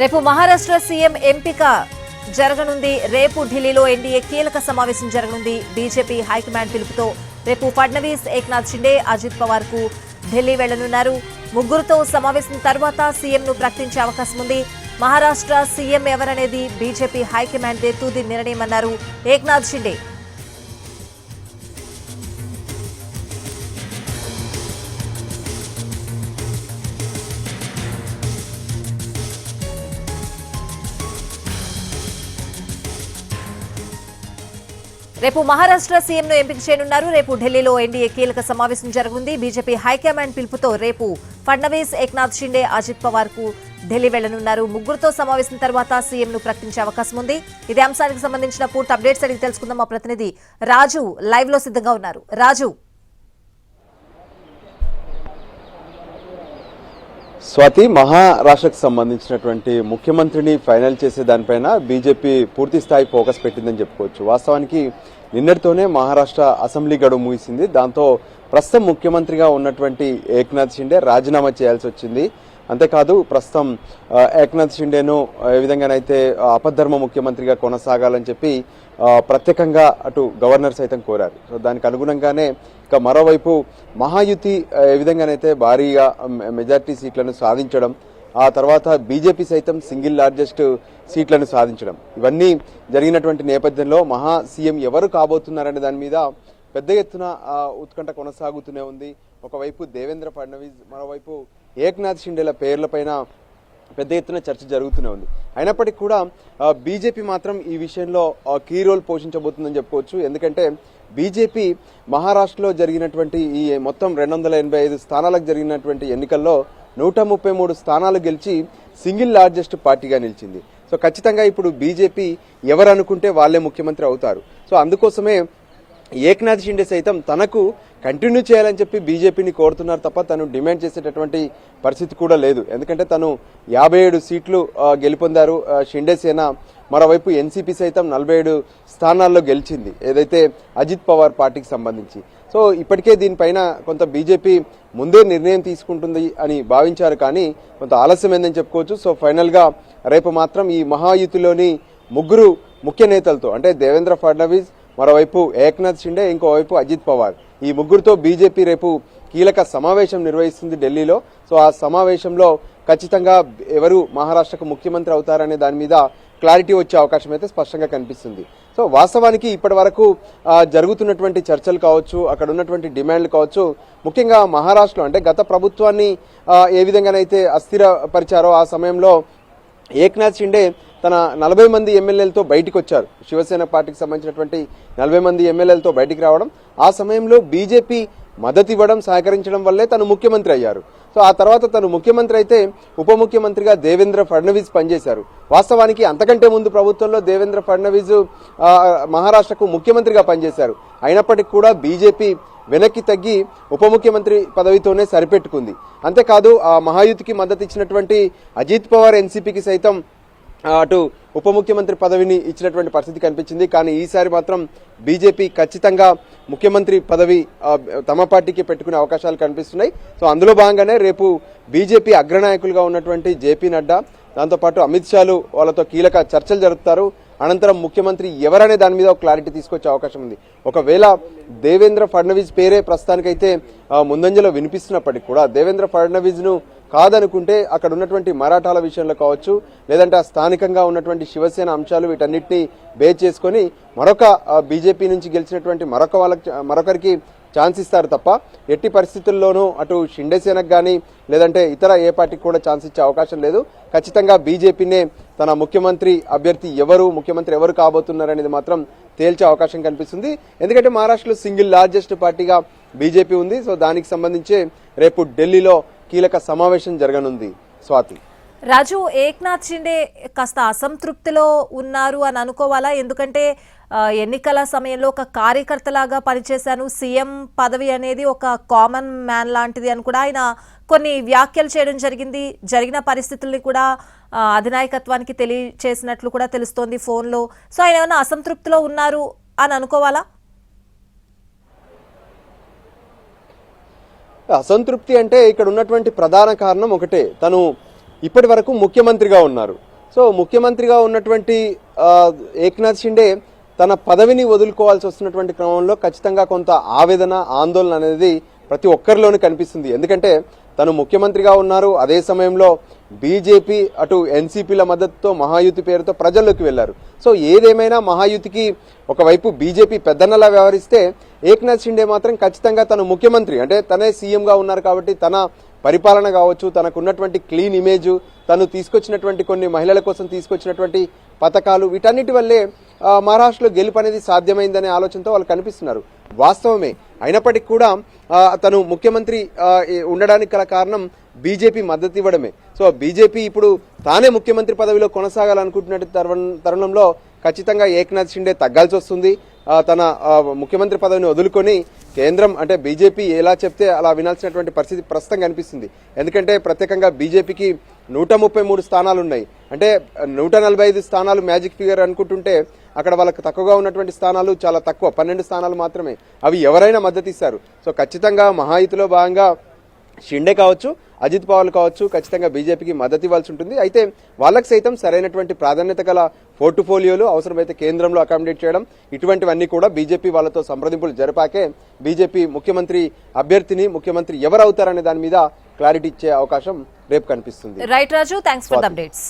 రేపు మహారాష్ట్ర సీఎం ఎంపిక జరగనుంది. రేపు ఢిల్లీలో ఎన్డీఏ కీలక సమావేశం జరగనుంది. బీజేపీ హైకమాండ్ పిలుపుతో రేపు ఫడ్నవీస్, ఏక్నాథ్ షిండే, అజిత్ పవార్ కు ఢిల్లీ వెళ్లనున్నారు. ముగ్గురుతో సమావేశం తర్వాత సీఎంను ప్రకటించే అవకాశం ఉంది. మహారాష్ట్ర సీఎం ఎవరనేది బీజేపీ హైకమాండ్ తుది నిర్ణయమన్నారు ఏక్నాథ్ షిండే. రేపు మహారాష్ట్ర సీఎంను ఎంపిక చేయనున్నారు. రేపు ఢిల్లీలో ఎన్డీఏ కీలక సమావేశం జరగనుంది. బీజేపీ హైకమాండ్ పిలుపుతో రేపు ఫడ్నవీస్, ఏక్నాథ్ షిండే, అజిత్ పవార్ కు ఢిల్లీ వెళ్లనున్నారు. ముగ్గురుతో సమావేశం తర్వాత సీఎంను ప్రకటించే అవకాశం ఉంది. ఇదే అంశానికి సంబంధించిన పూర్తి అప్డేట్స్ అడిగి తెలుసుకుందాం. మా ప్రతినిధి రాజు లైవ్ లో సిద్ధంగా ఉన్నారు. రాజు, స్వాతి, మహారాష్ట్రకు సంబంధించినటువంటి ముఖ్యమంత్రిని ఫైనల్ చేసే దానిపైన బీజేపీ పూర్తి స్థాయి ఫోకస్ పెట్టిందని చెప్పుకోవచ్చు. వాస్తవానికి నిన్నటితోనే మహారాష్ట్ర అసెంబ్లీ గడువు ముగిసింది. దాంతో ప్రస్తుతం ముఖ్యమంత్రిగా ఉన్నటువంటి ఏక్నాథ్ షిండే రాజీనామా చేయాల్సి వచ్చింది. అంతేకాదు ప్రస్తుతం ఏక్నాథ్ షిండేను ఏ విధంగానైతే అపధర్మ ముఖ్యమంత్రిగా కొనసాగాలని చెప్పి ప్రత్యేకంగా అటు గవర్నర్ సైతం కోరారు. సో దానికి అనుగుణంగానే ఇక మరోవైపు మహాయుతి ఏ విధంగానైతే భారీగా మెజార్టీ సీట్లను సాధించడం, ఆ తర్వాత బీజేపీ సైతం సింగిల్ లార్జెస్ట్ సీట్లను సాధించడం, ఇవన్నీ జరిగినటువంటి నేపథ్యంలో మహా సీఎం ఎవరు కాబోతున్నారనే దాని మీద పెద్ద ఎత్తున ఉత్కంఠ కొనసాగుతూనే ఉంది. ఒకవైపు దేవేంద్ర ఫడ్నవీస్, మరోవైపు ఏక్నాథ్ షిండేల పేర్లపైన పెద్ద ఎత్తున చర్చ జరుగుతూనే ఉంది. అయినప్పటికీ కూడా బీజేపీ మాత్రం ఈ విషయంలో కీ రోల్ పోషించబోతుందని చెప్పుకోవచ్చు. ఎందుకంటే బీజేపీ మహారాష్ట్రలో జరిగినటువంటి ఈ మొత్తం 285 స్థానాలకు జరిగినటువంటి ఎన్నికల్లో 133 స్థానాలు గెలిచి సింగిల్ లార్జెస్ట్ పార్టీగా నిలిచింది. సో ఖచ్చితంగా ఇప్పుడు బీజేపీ ఎవరు అనుకుంటే వాళ్లే ముఖ్యమంత్రి అవుతారు. సో అందుకోసమే ఏక్నాథ్ షిండే సైతం తనకు కంటిన్యూ చేయాలని చెప్పి బీజేపీని కోరుతున్నారు తప్ప తను డిమాండ్ చేసేటటువంటి పరిస్థితి కూడా లేదు. ఎందుకంటే తను 57 సీట్లు గెలుపొందారు షిండే సేన. మరోవైపు ఎన్సీపీ సైతం 47 స్థానాల్లో గెలిచింది, ఏదైతే అజిత్ పవార్ పార్టీకి సంబంధించి. సో ఇప్పటికే దీనిపైన కొంత బీజేపీ ముందే నిర్ణయం తీసుకుంటుంది అని భావించారు, కానీ కొంత ఆలస్యమైందని చెప్పుకోవచ్చు. సో ఫైనల్ గా రేపు మాత్రం ఈ మహాయుతిలోని ముగ్గురు ముఖ్య నేతలతో, అంటే దేవేంద్ర ఫడ్నవీస్, మరోవైపు ఏక్నాథ్ షిండే, ఇంకోవైపు అజిత్ పవార్, ఈ ముగ్గురుతో బీజేపీ రేపు కీలక సమావేశం నిర్వహిస్తుంది ఢిల్లీలో. సో ఆ సమావేశంలో ఖచ్చితంగా ఎవరు మహారాష్ట్రకు ముఖ్యమంత్రి అవుతారనే దాని మీద క్లారిటీ వచ్చే అవకాశం అయితే స్పష్టంగా కనిపిస్తుంది. సో వాస్తవానికి ఇప్పటి వరకు జరుగుతున్నటువంటి చర్చలు కావచ్చు, అక్కడ ఉన్నటువంటి డిమాండ్లు కావచ్చు, ముఖ్యంగా మహారాష్ట్రలో అంటే గత ప్రభుత్వాన్ని ఏ విధంగానైతే అస్థిరపరిచారో ఆ సమయంలో ఏక్నాథ్ షిండే తన 40 మంది ఎమ్మెల్యేలతో బయటికి వచ్చారు. శివసేన పార్టీకి సంబంధించినటువంటి 40 మంది ఎమ్మెల్యేలతో బయటికి రావడం, ఆ సమయంలో బీజేపీ మద్దతు ఇవ్వడం, సహకరించడం వల్లే తను ముఖ్యమంత్రి అయ్యారు. సో ఆ తర్వాత తను ముఖ్యమంత్రి అయితే ఉప ముఖ్యమంత్రిగా దేవేంద్ర ఫడ్నవీస్ పనిచేశారు. వాస్తవానికి అంతకంటే ముందు ప్రభుత్వంలో దేవేంద్ర ఫడ్నవీస్ మహారాష్ట్రకు ముఖ్యమంత్రిగా పనిచేశారు. అయినప్పటికీ కూడా బీజేపీ వెనక్కి తగ్గి ఉప ముఖ్యమంత్రి పదవితోనే సరిపెట్టుకుంది. అంతేకాదు ఆ మహాయుతికి మద్దతు ఇచ్చినటువంటి అజిత్ పవార్ ఎన్సీపీకి సైతం అటు ఉప ముఖ్యమంత్రి పదవిని ఇచ్చినటువంటి పరిస్థితి కనిపించింది. కానీ ఈసారి మాత్రం బీజేపీ ఖచ్చితంగా ముఖ్యమంత్రి పదవి తమ పార్టీకి పెట్టుకునే అవకాశాలు కనిపిస్తున్నాయి. సో అందులో భాగంగానే రేపు బీజేపీ అగ్రనాయకులుగా ఉన్నటువంటి జేపీ నడ్డా, దాంతోపాటు అమిత్ షాలు వాళ్ళతో కీలక చర్చలు జరుపుతారు. అనంతరం ముఖ్యమంత్రి ఎవరనే దాని మీద ఒక క్లారిటీ తీసుకొచ్చే అవకాశం ఉంది. ఒకవేళ దేవేంద్ర ఫడ్నవీస్ పేరే ప్రస్తుతానికైతే ముందంజలో వినిపిస్తున్నప్పటికీ కూడా దేవేంద్ర ఫడ్నవీస్ ను కాదనుకుంటే అక్కడ ఉన్నటువంటి మరాఠాల విషయంలో కావచ్చు, లేదంటే ఆ స్థానికంగా ఉన్నటువంటి శివసేన అంశాలు, వీటన్నిటిని బేస్ చేసుకొని మరొక బీజేపీ నుంచి గెలిచినటువంటి మరొకరికి ఛాన్స్ ఇస్తారు తప్ప ఎట్టి పరిస్థితుల్లోనూ అటు షిండే సేనకు కానీ లేదంటే ఇతర ఏ పార్టీకి కూడా ఛాన్స్ ఇచ్చే అవకాశం లేదు. ఖచ్చితంగా బీజేపీనే తన ముఖ్యమంత్రి అభ్యర్థి ముఖ్యమంత్రి ఎవరు కాబోతున్నారనేది మాత్రం తేల్చే అవకాశం కనిపిస్తుంది. ఎందుకంటే మహారాష్ట్రలో సింగిల్ లార్జెస్ట్ పార్టీగా బీజేపీ ఉంది. సో దానికి సంబంధించి రేపు ఢిల్లీలో కీలక సమావేశం జరగనుంది. స్వాతి, రాజు, ఏక్నాథ్ షిండే కాస్త అసంతృప్తిలో ఉన్నారు అని అనుకోవాలా? ఎందుకంటే ఎన్నికల సమయంలో ఒక కార్యకర్తలాగా పనిచేశాను, సీఎం పదవి అనేది ఒక కామన్ మ్యాన్ లాంటిది అని కూడా ఆయన కొన్ని వ్యాఖ్యలు చేయడం జరిగింది. జరిగిన పరిస్థితుల్ని కూడా అధినాయకత్వానికి తెలియచేసినట్లు కూడా తెలుస్తోంది ఫోన్లో. సో ఆయన ఏమైనా అసంతృప్తిలో ఉన్నారు అని అనుకోవాలా? అసంతృప్తి అంటే ఇక్కడ ఉన్నటువంటి ప్రధాన కారణం ఒకటే, తను ఇప్పటి వరకు ముఖ్యమంత్రిగా ఉన్నారు. సో ముఖ్యమంత్రిగా ఉన్నటువంటి ఏక్నాథ్ షిండే తన పదవిని వదులుకోవాల్సి వస్తున్నటువంటి క్రమంలో ఖచ్చితంగా కొంత ఆవేదన ఆందోళన అనేది ప్రతి ఒక్కరిలోనూ కనిపిస్తుంది. ఎందుకంటే తను ముఖ్యమంత్రిగా ఉన్నారు, అదే సమయంలో బీజేపీ అటు ఎన్సీపీల మద్దతుతో మహాయుతి పేరుతో ప్రజల్లోకి వెళ్లారు. సో ఏదేమైనా మహాయుతికి ఒకవైపు బీజేపీ పెద్దన్నలా వ్యవహరిస్తే ఏక్నాథ్ షిండే మాత్రం ఖచ్చితంగా తను ముఖ్యమంత్రి అంటే తనే సీఎంగా ఉన్నారు కాబట్టి తన పరిపాలన కావచ్చు, తనకున్నటువంటి క్లీన్ ఇమేజ్, తను తీసుకొచ్చినటువంటి కొన్ని మహిళల కోసం తీసుకొచ్చినటువంటి పథకాలు, వీటన్నిటి వల్లే మహారాష్ట్రలో గెలుపు అనేది సాధ్యమైందనే ఆలోచనతో వాళ్ళు కనిపిస్తున్నారు. వాస్తవమే అయినప్పటికీ కూడా తను ముఖ్యమంత్రి ఉండడానికి గల కారణం బీజేపీ మద్దతు ఇవ్వడమే. సో బీజేపీ ఇప్పుడు తానే ముఖ్యమంత్రి పదవిలో కొనసాగాలనుకుంటున్న తరుణంలో ఖచ్చితంగా ఏక్నాథ్ షిండే తగ్గాల్సి వస్తుంది. తన ముఖ్యమంత్రి పదవిని వదులుకొని కేంద్రం అంటే బీజేపీ ఎలా చెప్తే అలా వినాల్సినటువంటి పరిస్థితి ప్రస్తుతం కనిపిస్తుంది. ఎందుకంటే ప్రత్యేకంగా బీజేపీకి 133 స్థానాలు ఉన్నాయి. అంటే 145 స్థానాలు మ్యాజిక్ ఫిగర్ అనుకుంటుంటే అక్కడ వాళ్ళకి తక్కువగా ఉన్నటువంటి స్థానాలు చాలా తక్కువ, 12 స్థానాలు మాత్రమే. అవి ఎవరైనా మద్దతు ఇస్తారు. సో ఖచ్చితంగా మహాయుతిలో భాగంగా షిండే కావచ్చు, అజిత్ పవార్ కావచ్చు, ఖచ్చితంగా బీజేపీకి మద్దతు ఇవ్వాల్సి ఉంటుంది. అయితే వాళ్ళకి సైతం సరైనటువంటి ప్రాధాన్యత గల పోర్టుఫోలియోలు అవసరమైతే కేంద్రంలో అకామిడేట్ చేయడం, ఇటువంటివన్నీ కూడా బీజేపీ వాళ్ళతో సంప్రదింపులు జరిపాకే బీజేపీ ముఖ్యమంత్రి అభ్యర్థిని ముఖ్యమంత్రి ఎవరు అవుతారనే దాని మీద క్లారిటీ ఇచ్చే అవకాశం రేపు కనిపిస్తుంది. Right Raju, thanks for the updates.